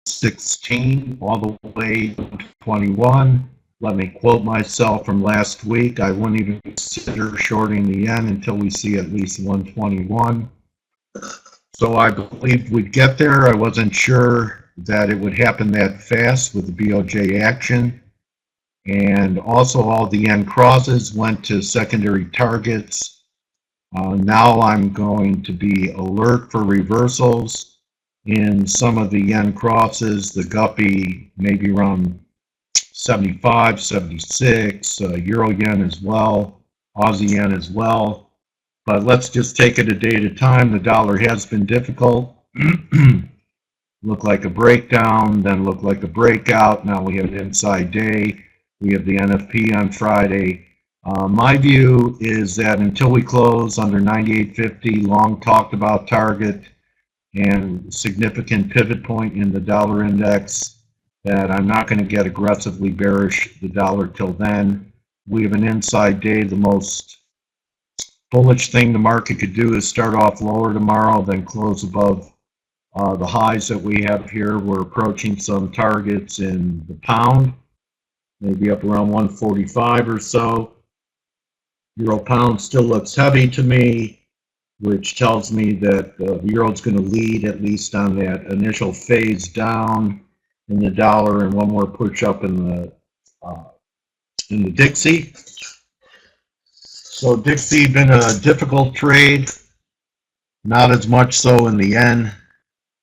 116 all the way to 21. Let me quote myself from last week. I wouldn't even consider shorting the yen until we see at least 121. So I believed we'd get there. I wasn't sure that it would happen that fast with the BOJ action. And also all the yen crosses went to secondary targets. Now I'm going to be alert for reversals in some of the yen crosses. The guppy maybe around 75, 76, Euro yen as well, Aussie yen as well. But let's just take it a day at a time. The dollar has been difficult. Looked like a breakdown, then looked like a breakout. Now we have an inside day. We have the NFP on Friday. My view is that until we close under 98.50, long talked about target and significant pivot point in the dollar index, that I'm not going to get aggressively bearish the dollar till then. We have an inside day. The most bullish thing the market could do is start off lower tomorrow, then close above the highs that we have here. We're approaching some targets in the pound, maybe up around 145 or so. Euro pound still looks heavy to me, which tells me that the euro is going to lead at least on that initial phase down in the dollar, and one more push up in the Dixie. So Dixie been a difficult trade, not as much so in the yen,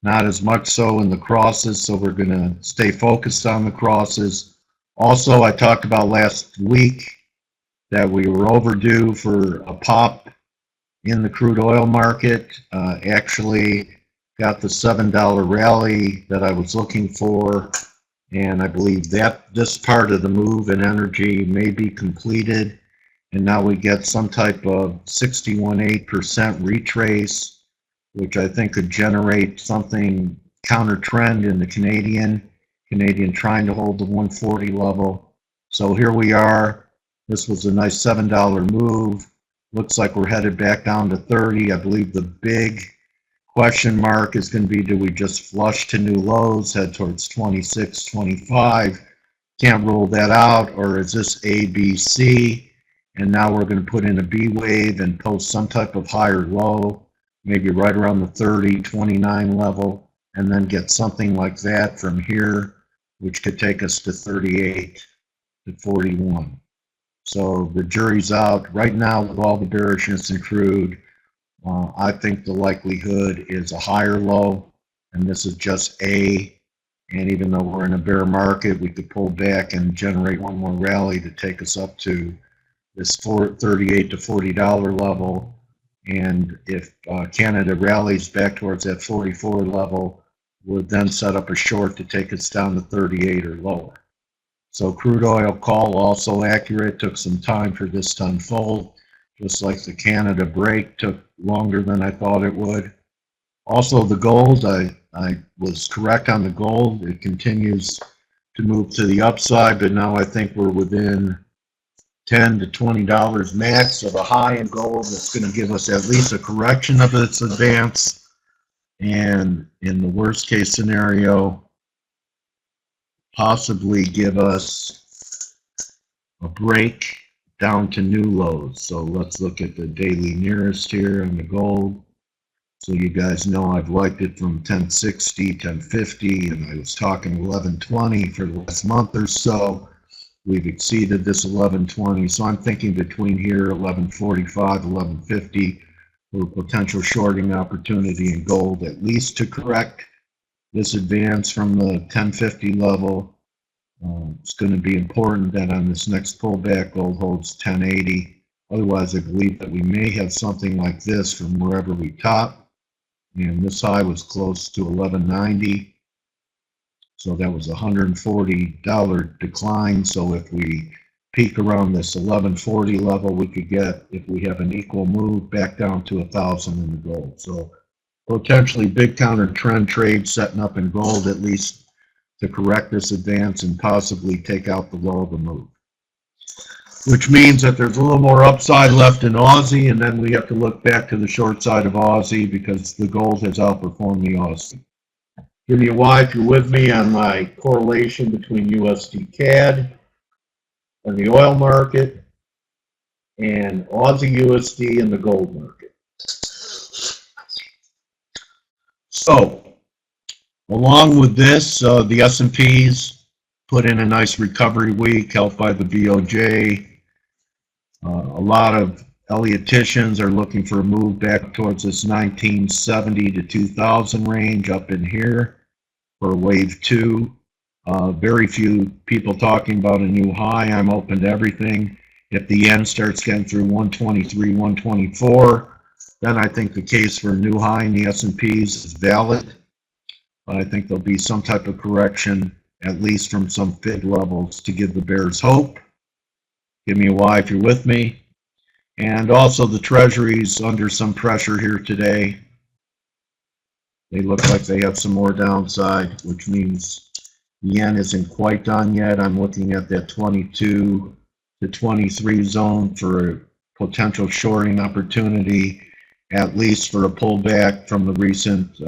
not as much so in the crosses, so we're going to stay focused on the crosses. Also, I talked about last week that we were overdue for a pop in the crude oil market. Actually got the $7 rally that I was looking for, and I believe that this part of the move in energy may be completed, and now we get some type of 61.8% retrace, which I think could generate something counter trend in the Canadian trying to hold the 140 level. So here we are. This was a nice $7 move. Looks like we're headed back down to 30. I believe the big question mark is going to be, do we just flush to new lows, head towards 26, 25? Can't rule that out. Or is this A, B, C? And now we're going to put in a B wave and post some type of higher low, maybe right around the 30, 29 level, and then get something like that from here, which could take us to 38 to 41. So the jury's out right now with all the bearishness in crude. I think the likelihood is a higher low, and this is just A. And even though we're in a bear market, we could pull back and generate one more rally to take us up to this $38 to $40 level. And if Canada rallies back towards that 44 level, we'll then set up a short to take us down to 38 or lower. So crude oil call also accurate. Took some time for this to unfold, just like the Canada break took longer than I thought it would. Also the gold, I was correct on the gold. It continues to move to the upside, but now I think we're within $10 to $20 max of a high in gold. That's going to give us at least a correction of its advance, and in the worst case scenario, possibly give us a break down to new lows. So let's look at the daily nearest here on the gold. So you guys know I've liked it from 1060, 1050, and I was talking 1120 for the last month or so. We've exceeded this 1120, so I'm thinking between here 1145, 1150 for a potential shorting opportunity in gold, at least to correct this advance from the 1050 level. It's going to be important that on this next pullback, gold holds 1080. Otherwise, I believe that we may have something like this from wherever we top. And this high was close to 1190. So that was a $140 decline. So if we peak around this 1140 level, we could get, if we have an equal move, back down to 1,000 in the gold. So potentially big counter trend trade setting up in gold, at least to correct this advance and possibly take out the low of the move. Which means that there's a little more upside left in Aussie, and then we have to look back to the short side of Aussie because the gold has outperformed the Aussie. Give me a Y if you're with me on my correlation between USD CAD and the oil market and Aussie USD and the gold market. So, along with this, the S&Ps put in a nice recovery week, helped by the BOJ. A lot of Ellioticians are looking for a move back towards this 1970 to 2000 range up in here for wave 2. Very few people talking about a new high. I'm open to everything. If the yen starts getting through 123, 124, then I think the case for a new high in the S&Ps is valid. But I think there'll be some type of correction, at least from some FID levels, to give the bears hope. Give me a Y if you're with me. And also the treasuries under some pressure here today. They look like they have some more downside, which means the yen isn't quite done yet. I'm looking at that 22 to 23 zone for a potential shorting opportunity, at least for a pullback from the recent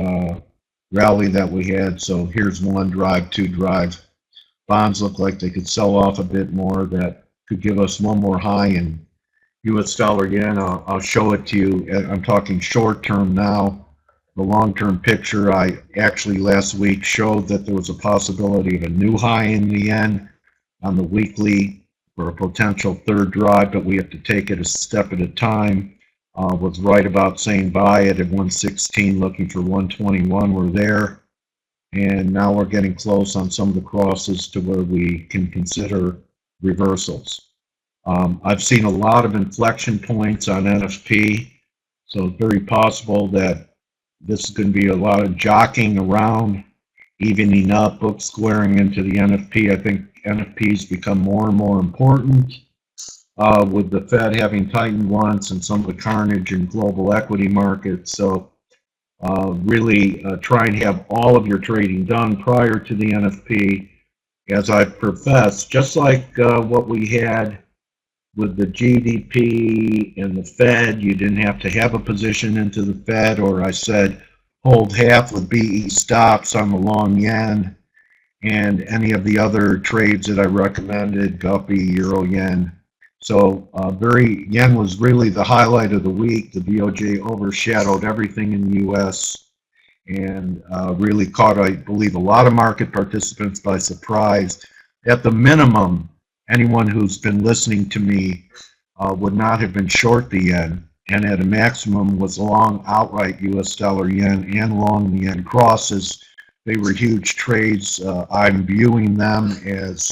rally that we had. So here's one drive, two drive. Bonds look like they could sell off a bit more. That could give us one more high in US dollar yen. I'll show it to you. I'm talking short term now. The long term picture, I actually last week showed that there was a possibility of a new high in the yen on the weekly for a potential third drive, but we have to take it a step at a time. Was right about saying buy it at 116, looking for 121. We're there, and now we're getting close on some of the crosses to where we can consider reversals. I've seen a lot of inflection points on NFP, so it's very possible that this is going to be a lot of jockeying around, evening up, book squaring into the NFP. I think NFPs become more and more important with the Fed having tightened once and some of the carnage in global equity markets. So really try and have all of your trading done prior to the NFP, as I've professed, just like what we had with the GDP and the Fed. You didn't have to have a position into the Fed, or I said hold half with BE stops on the long yen and any of the other trades that I recommended, Guppy, Euro Yen. So yen was really the highlight of the week. The BOJ overshadowed everything in the US and really caught, I believe, a lot of market participants by surprise. At the minimum, anyone who's been listening to me would not have been short the yen, and at a maximum was long outright US dollar yen and long the yen crosses. They were huge trades. I'm viewing them as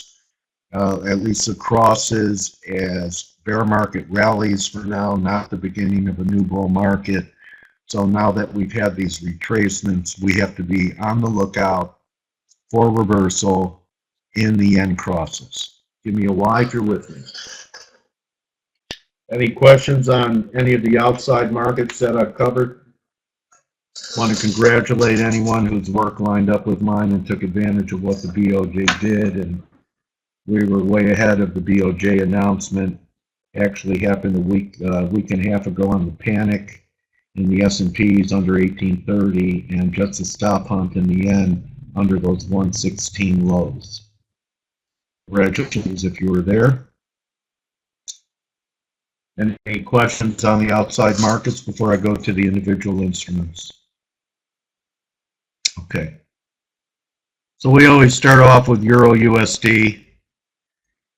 at least the crosses as bear market rallies for now, not the beginning of a new bull market. So now that we've had these retracements, we have to be on the lookout for reversal in the yen crosses. Give me a Y if you're with me. Any questions on any of the outside markets that I've covered? Want to congratulate anyone whose work lined up with mine and took advantage of what the BOJ did. And we were way ahead of the BOJ announcement. Actually happened a week and a half ago on the panic in the S&Ps under 1830 and just a stop hunt in the yen under those 116 lows. Congratulations if you were there. Any questions on the outside markets before I go to the individual instruments? Okay. So we always start off with Euro USD.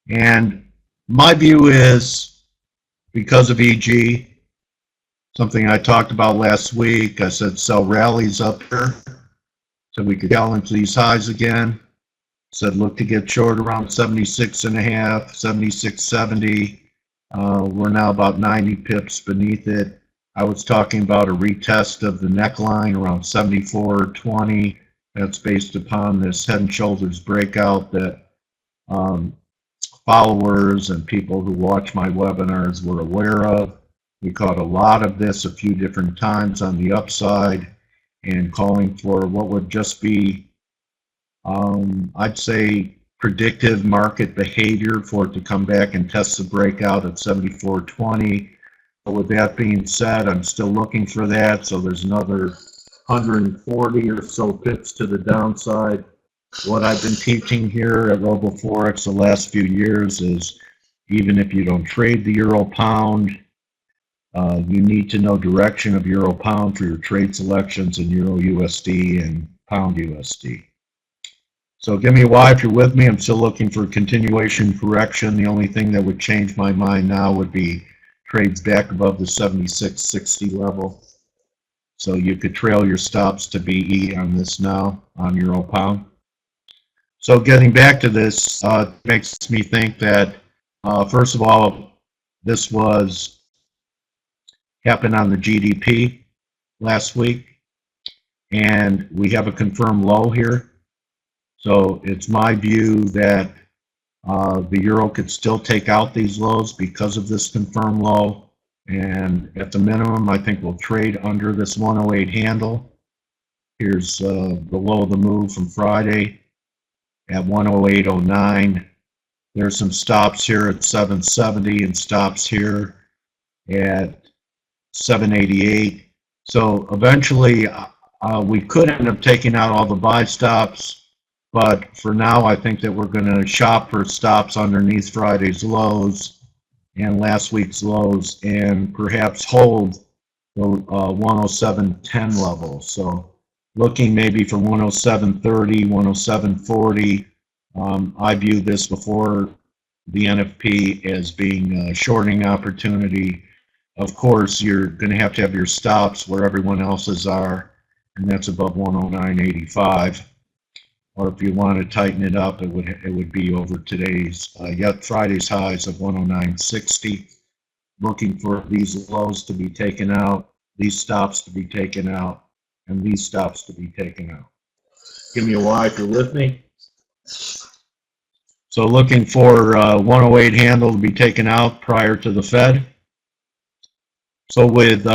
And my view is, because of EG, something I talked about last week, I said sell rallies up here so we could challenge these highs again. Said look to get short around 76.5, 76.70. We're now about 90 pips beneath it. I was talking about a retest of the neckline around 74.20. That's based upon this head and shoulders breakout that followers and people who watch my webinars were aware of. We caught a lot of this a few different times on the upside and calling for what would just be, I'd say, predictive market behavior for it to come back and test the breakout at 74.20. But with that being said, I'm still looking for that. So there's another 140 or so pips to the downside. What I've been teaching here at RoboForex the last few years is even if you don't trade the euro pound, you need to know direction of euro pound for your trade selections in euro USD and pound USD. So give me a Y if you're with me. I'm still looking for continuation correction. The only thing that would change my mind now would be trades back above the 76.60 level. So you could trail your stops to BE on this now on euro pound. So getting back to this, makes me think that first of all, this happened on the GDP last week, and we have a confirmed low here. So it's my view that the euro could still take out these lows because of this confirmed low, and at the minimum I think we'll trade under this 108 handle. Here's the low of the move from Friday at 108.09. There's some stops here at 770 and stops here at 788. So eventually we could end up taking out all the buy stops, but for now I think that we're going to shop for stops underneath Friday's lows and last week's lows and perhaps hold the 107.10 level. So looking maybe for 107.30, 107.40. I view this before the NFP as being a shorting opportunity. Of course, you're going to have your stops where everyone else's are, and that's above 109.85. Or if you want to tighten it up, it would be over today's yet Friday's highs of 109.60. Looking for these lows to be taken out, these stops to be taken out, and these stops to be taken out. Give me a Y if you're with me. So looking for 108 handle to be taken out prior to the Fed. So with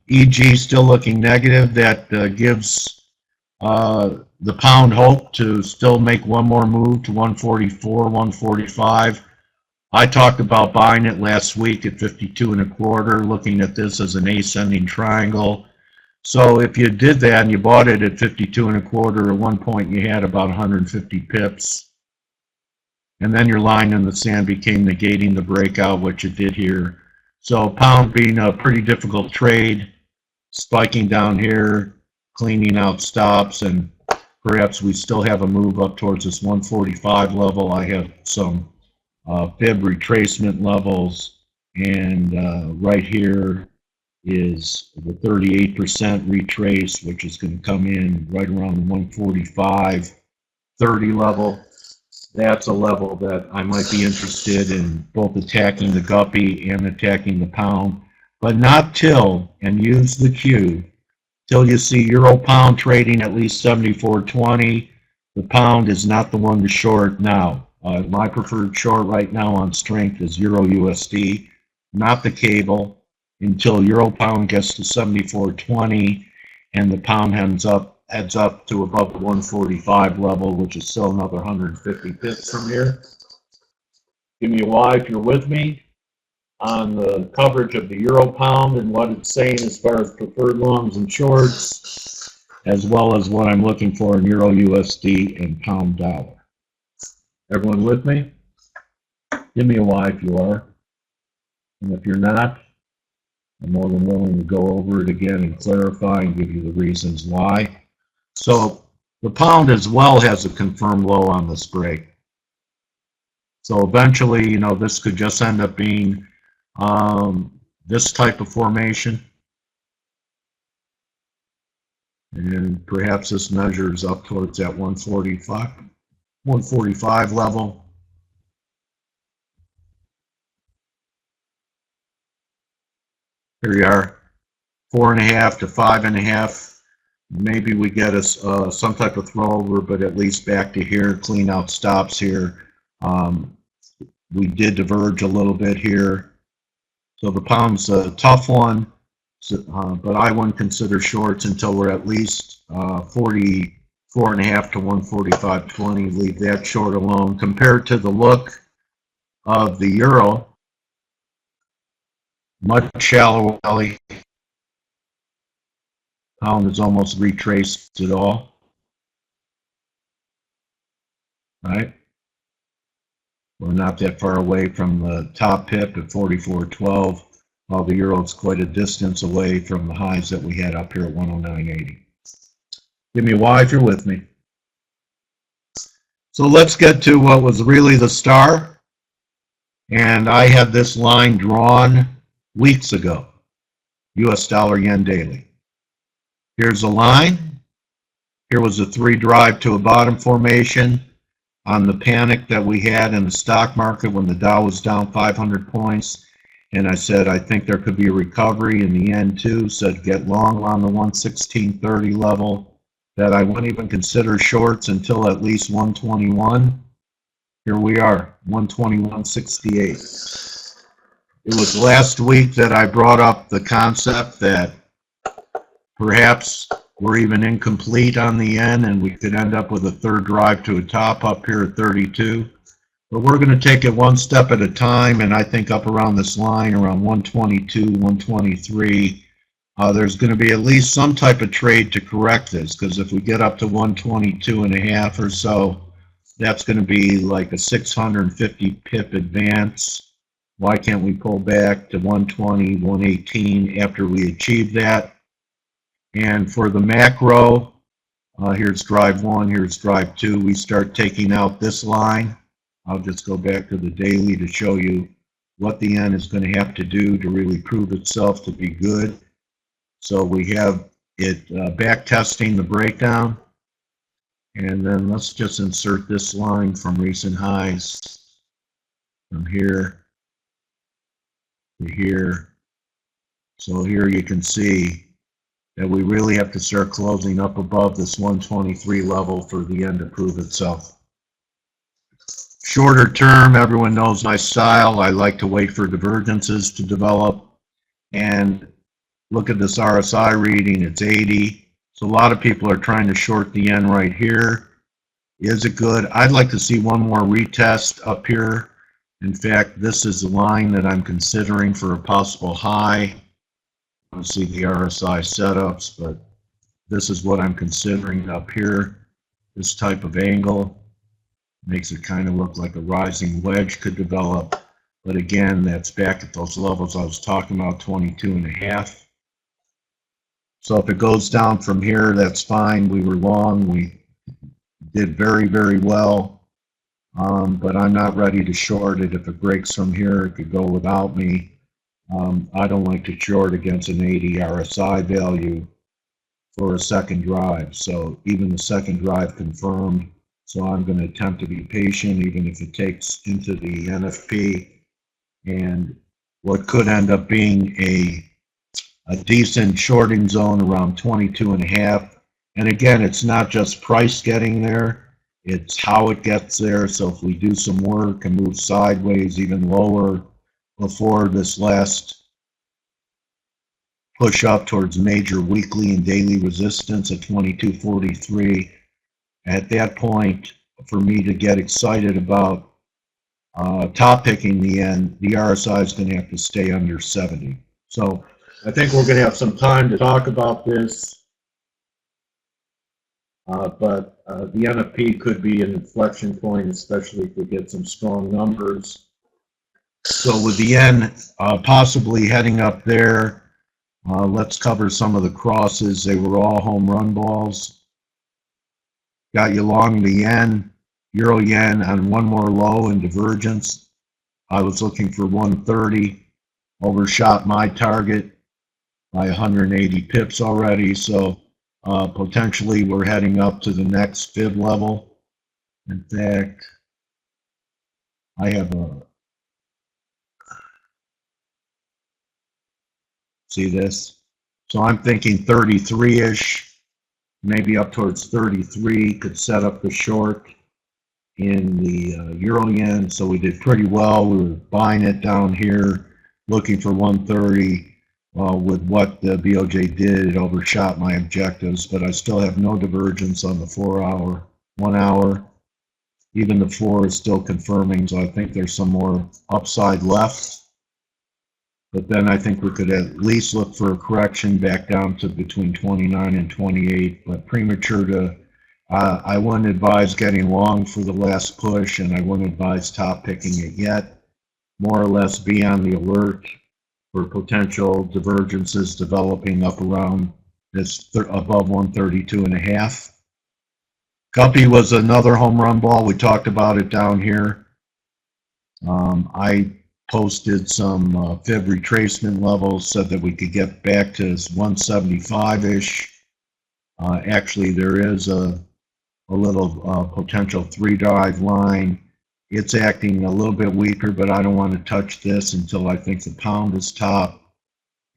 EG still looking negative, that gives the pound hope to still make one more move to 144, 145. I talked about buying it last week at 52.25, looking at this as an ascending triangle. So if you did that and you bought it at 52.25, at one point you had about 150 pips. And then your line in the sand became negating the breakout, which it did here. So pound being a pretty difficult trade, spiking down here, cleaning out stops, and perhaps we still have a move up towards this 145 level. I have some fib retracement levels, and right here is the 38% retrace, which is going to come in right around the 145.30 level. That's a level that I might be interested in both attacking the guppy and attacking the pound, but not till, and use the Q, till you see euro pound trading at least 74.20. The pound is not the one to short now. My preferred short right now on strength is euro USD, not the cable, until euro pound gets to 74.20 and the pound heads up to above the 145 level, which is still another 150 pips from here. Give me a Y if you're with me on the coverage of the euro pound and what it's saying as far as preferred longs and shorts, as well as what I'm looking for in euro USD and pound dollar. Everyone with me? Give me a Y if you are. And if you're not, I'm more than willing to go over it again and clarify and give you the reasons why. So the pound as well has a confirmed low on this break. So eventually, you know, this could just end up being this type of formation. And perhaps this measures up towards that 145 level. Here you are, 4.5 to 5.5. Maybe we get us some type of throwover, but at least back to here, clean out stops here. We did diverge a little bit here. So the pound's a tough one, but I wouldn't consider shorts until we're at least 44.5 to 145.20. Leave that short alone. Compared to the look of the euro, much shallower belly. Pound has almost retraced it all. Right? We're not that far away from the top pip at 44.12, while the euro is quite a distance away from the highs that we had up here at 109.80. Give me a Y if you're with me. So let's get to what was really the star. And I had this line drawn weeks ago, US dollar yen daily. Here's a line. Here was a 3 drive to a bottom formation on the panic that we had in the stock market when the Dow was down 500 points. And I said, I think there could be a recovery in the yen too. Said get long around the 116.30 level, that I wouldn't even consider shorts until at least 121. Here we are, 121.68. It was last week that I brought up the concept that perhaps we're even incomplete on the yen and we could end up with a 3rd drive to a top up here at 32. But we're going to take it one step at a time, and I think up around this line, around 122, 123, there's going to be at least some type of trade to correct this, because if we get up to 122.5 or so, that's going to be like a 650 pip advance. Why can't we pull back to 120, 118 after we achieve that? And for the macro, here's drive 1, here's drive 2. We start taking out this line. I'll just go back to the daily to show you what the yen is going to have to do to really prove itself to be good. So we have it back testing the breakdown. And then let's just insert this line from recent highs from here to here. So here you can see that we really have to start closing up above this 123 level for the yen to prove itself. Shorter term, everyone knows my style. I like to wait for divergences to develop. And look at this RSI reading, it's 80. So a lot of people are trying to short the yen right here. Is it good? I'd like to see one more retest up here. In fact, this is the line that I'm considering for a possible high. I don't see the RSI setups, but this is what I'm considering up here. This type of angle makes it kind of look like a rising wedge could develop. But again, that's back at those levels I was talking about, 22.5. So if it goes down from here, that's fine. We were long. We did very, very well. But I'm not ready to short it. If it breaks from here, it could go without me. I don't like to short against an 80 RSI value for a second drive. So even the second drive confirmed. So I'm going to attempt to be patient, even if it takes into the NFP. And what could end up being a decent shorting zone around 22.5. And again, it's not just price getting there, it's how it gets there. So if we do some work and move sideways even lower before this last push up towards major weekly and daily resistance at 22.43, at that point, for me to get excited about top picking the yen, the RSI is going to have to stay under 70. So I think we're going to have some time to talk about this, but the NFP could be an inflection point, especially if we get some strong numbers. So with the yen possibly heading up there, let's cover some of the crosses. They were all home run balls. Got you long the yen, euro yen on one more low in divergence. I was looking for 130, overshot my target by 180 pips already. So potentially we're heading up to the next fib level. In fact, I have a, see this? So I'm thinking 33-ish. Maybe up towards 33 could set up the short in the euro yen. So we did pretty well. We were buying it down here, looking for 130. With what the BOJ did, it overshot my objectives, but I still have no divergence on the 4 hour, 1 hour. Even the 4 is still confirming, so I think there's some more upside left. But then I think we could at least look for a correction back down to between 29 and 28, but premature to, I wouldn't advise getting long for the last push, and I wouldn't advise top picking it yet. More or less be on the alert for potential divergences developing up around this above 132.5. Guppy was another home run ball. We talked about it down here. I posted some fib retracement levels, said that we could get back to 175-ish. Actually, there is a little potential 3-drive line. It's acting a little bit weaker, but I don't want to touch this until I think the pound is top.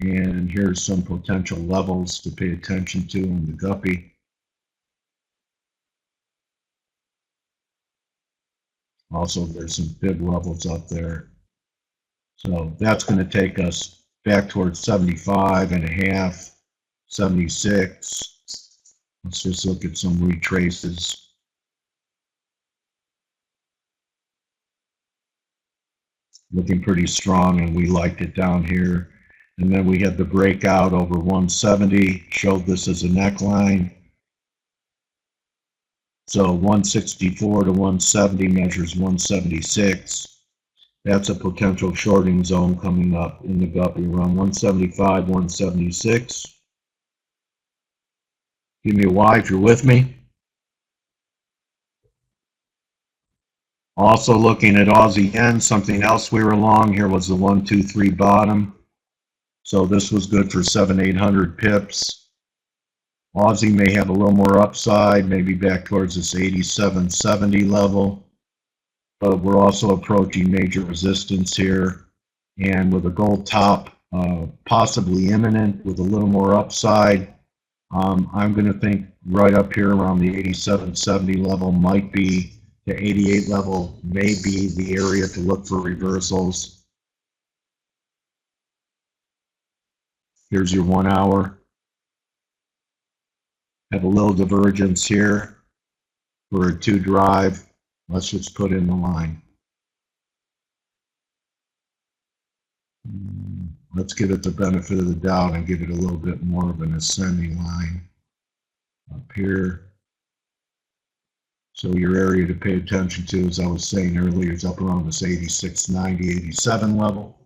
And here's some potential levels to pay attention to in the Guppy. Also, there's some fib levels up there. So that's going to take us back towards 75.5, 76. Let's just look at some retraces. Looking pretty strong, and we liked it down here. And then we had the breakout over 170, showed this as a neckline. So 164 to 170 measures 176. That's a potential shorting zone coming up in the Guppy around 175, 176. Give me a Y if you're with me. Also looking at Aussie yen, something else we were long here was the 123 bottom. So this was good for 700-800 pips. Aussie may have a little more upside, maybe back towards this 87.70 level. But we're also approaching major resistance here, and with a gold top possibly imminent with a little more upside, I'm going to think right up here around the 87.70 level might be the 88 level, may be the area to look for reversals. Here's your 1 hour. Have a little divergence here for a 2 drive. Let's just put in the line. Let's give it the benefit of the doubt and give it a little bit more of an ascending line up here. So your area to pay attention to, as I was saying earlier, is up around this 86.90, 87 level.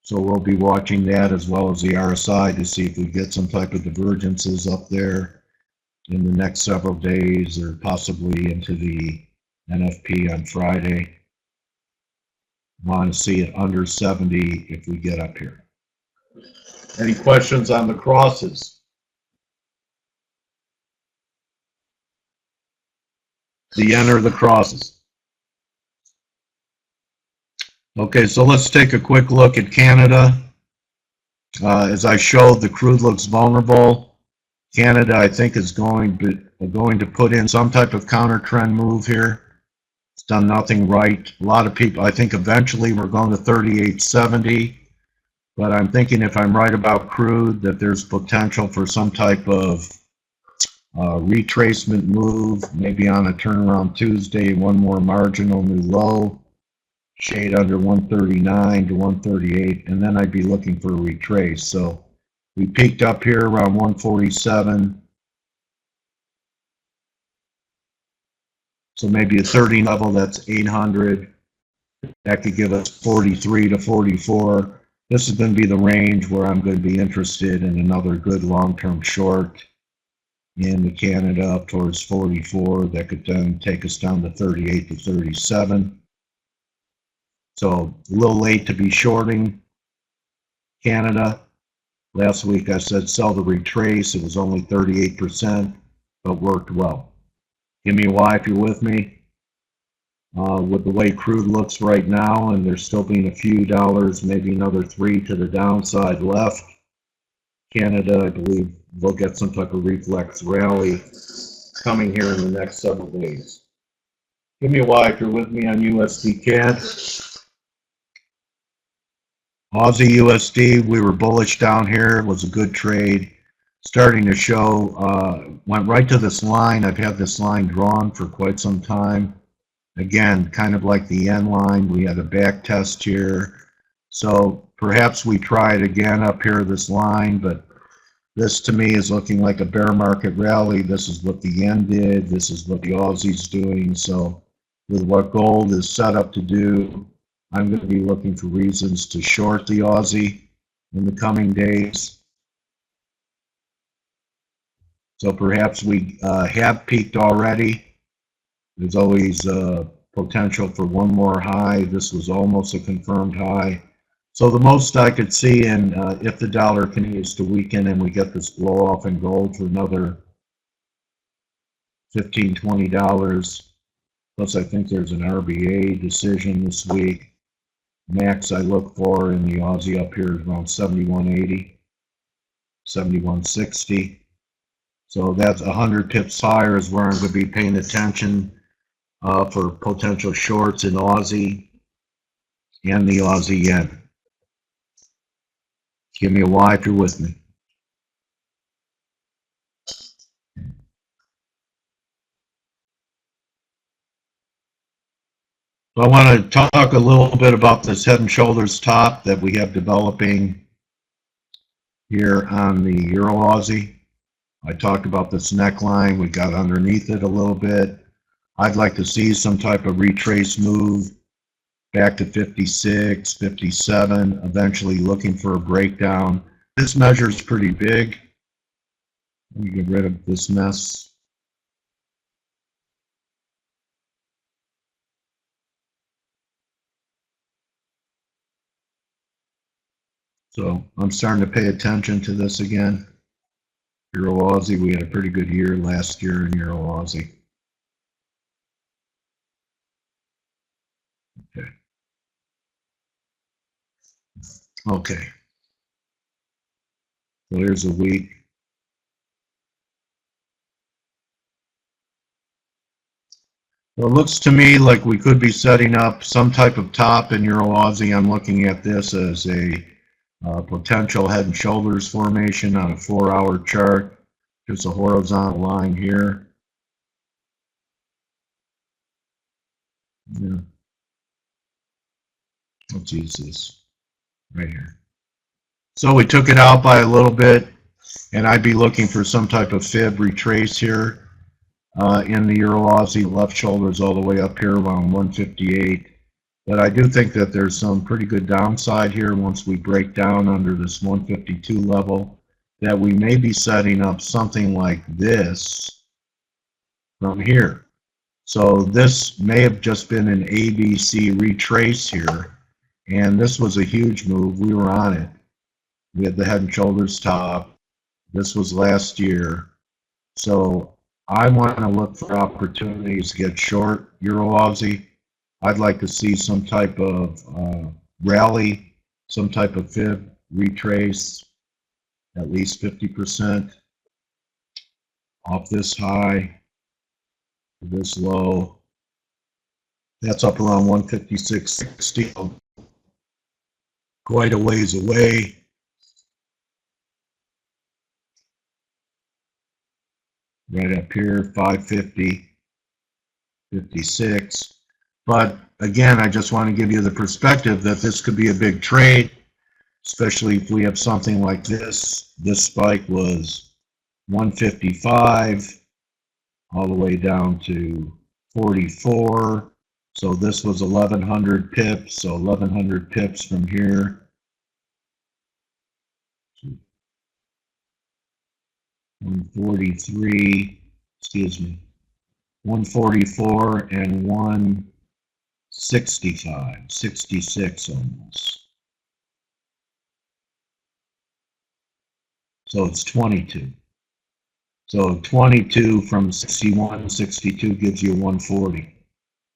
So we'll be watching that as well as the RSI to see if we get some type of divergences up there in the next several days, or possibly into the NFP on Friday. Want to see it under 70 if we get up here. Any questions on the crosses? The yen or the crosses? Okay, so let's take a quick look at Canada. As I showed, the crude looks vulnerable. Canada, I think, is going to put in some type of counter trend move here. It's done nothing right. A lot of people, I think eventually we're going to 38.70, but I'm thinking if I'm right about crude, that there's potential for some type of retracement move, maybe on a turnaround Tuesday, one more marginal new low, shade under 139 to 138, and then I'd be looking for a retrace. So we peaked up here around 147. So maybe a 30 level, that's 800. That could give us 43 to 44. This is going to be the range where I'm going to be interested in another good long-term short in the Canada up towards 44. That could then take us down to 38 to 37. So a little late to be shorting Canada. Last week I said sell the retrace. It was only 38%, but worked well. Give me a Y if you're with me. With the way crude looks right now, and there's still being a few dollars, maybe another 3 to the downside left. Canada, I believe, will get some type of reflex rally coming here in the next several days. Give me a Y if you're with me on USD CAD. Aussie USD, we were bullish down here. It was a good trade. Starting to show, went right to this line. I've had this line drawn for quite some time. Again, kind of like the yen line, we had a back test here, So perhaps we try it again up here, this line, but this to me is looking like a bear market rally. This is what the yen did. This is what the Aussie's doing. So with what gold is set up to do, I'm going to be looking for reasons to short the Aussie in the coming days. So perhaps we have peaked already. There's always potential for one more high. This was almost a confirmed high. So the most I could see, and if the dollar continues to weaken and we get this blow off in gold for another $15, $20, plus I think there's an RBA decision this week. Max I look for in the Aussie up here is around 71.80, 71.60. So that's 100 pips higher is where I'm going to be paying attention for potential shorts in Aussie and the Aussie yen. Give me a Y if you're with me. So I want to talk a little bit about this head and shoulders top that we have developing here on the Euro Aussie. I talked about this neckline. We got underneath it a little bit. I'd like to see some type of retrace move back to 56, 57, eventually looking for a breakdown. This measure is pretty big. Let me get rid of this mess. So I'm starting to pay attention to this again. Euro Aussie, we had a pretty good year last year in Euro Aussie. Okay. Okay. So here's a week. Well, it looks to me like we could be setting up some type of top in Euro Aussie. I'm looking at this as a potential head and shoulders formation on a 4-hour chart. Just a horizontal line here. Yeah. Let's use this right here. So we took it out by a little bit, and I'd be looking for some type of fib retrace here in the Euro Aussie. Left shoulder is all the way up here around 158. But I do think that there's some pretty good downside here once we break down under this 152 level, that we may be setting up something like this from here. So this may have just been an ABC retrace here, and this was a huge move. We were on it. We had the head and shoulders top. This was last year. So I want to look for opportunities to get short Euro Aussie. I'd like to see some type of rally, some type of fib retrace, at least 50% off this high, this low. That's up around 156.60, quite a ways away. Right up here, 550, 56. But again, I just want to give you the perspective that this could be a big trade, especially if we have something like this. This spike was 155 all the way down to 44. So this was 1100 pips. So 1100 pips from here. 143, excuse me, 144 and 165, 66 almost. So it's 22. So 22 from 61 to 62 gives you 140.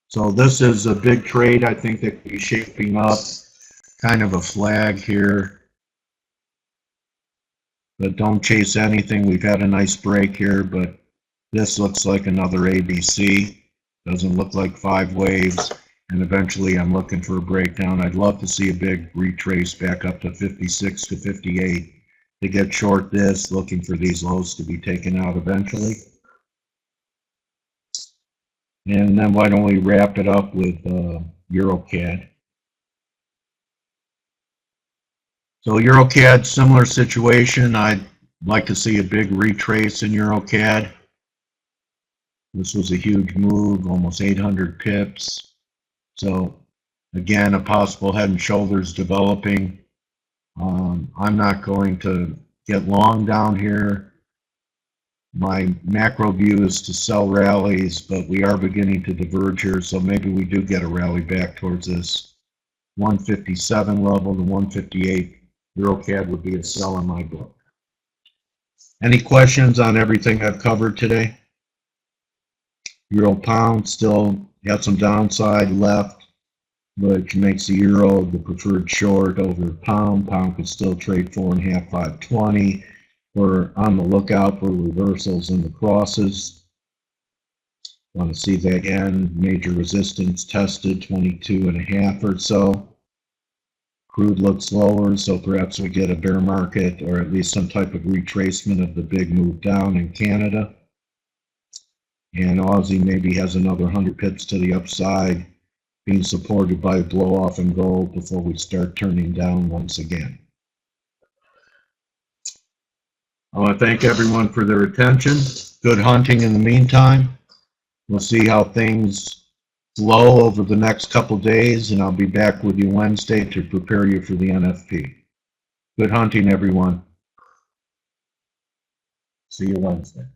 So this is a big trade. I think that could be shaping up, kind of a flag here. But don't chase anything. We've had a nice break here, but this looks like another ABC. Doesn't look like 5 waves. And eventually I'm looking for a breakdown. I'd love to see a big retrace back up to 56 to 58 to get short this, looking for these lows to be taken out eventually. And then why don't we wrap it up with EuroCAD. So EuroCAD, similar situation. I'd like to see a big retrace in EuroCAD. This was a huge move, almost 800 pips. So again, a possible head and shoulders developing. I'm not going to get long down here. My macro view is to sell rallies, but we are beginning to diverge here, so maybe we do get a rally back towards this 157 level. The 158 EuroCAD would be a sell in my book. Any questions on everything I've covered today? Euro pound still got some downside left, which makes the euro the preferred short over pound. Pound could still trade 4.5, 520. We're on the lookout for reversals in the crosses. Want to see that again. Major resistance tested, 22.5 or so. Crude looks lower, so perhaps we get a bear market or at least some type of retracement of the big move down in Canada. And Aussie maybe has another 100 pips to the upside, being supported by a blow off in gold before we start turning down once again. I want to thank everyone for their attention. Good hunting in the meantime. We'll see how things flow over the next couple days, and I'll be back with you Wednesday to prepare you for the NFP. Good hunting, everyone. See you Wednesday.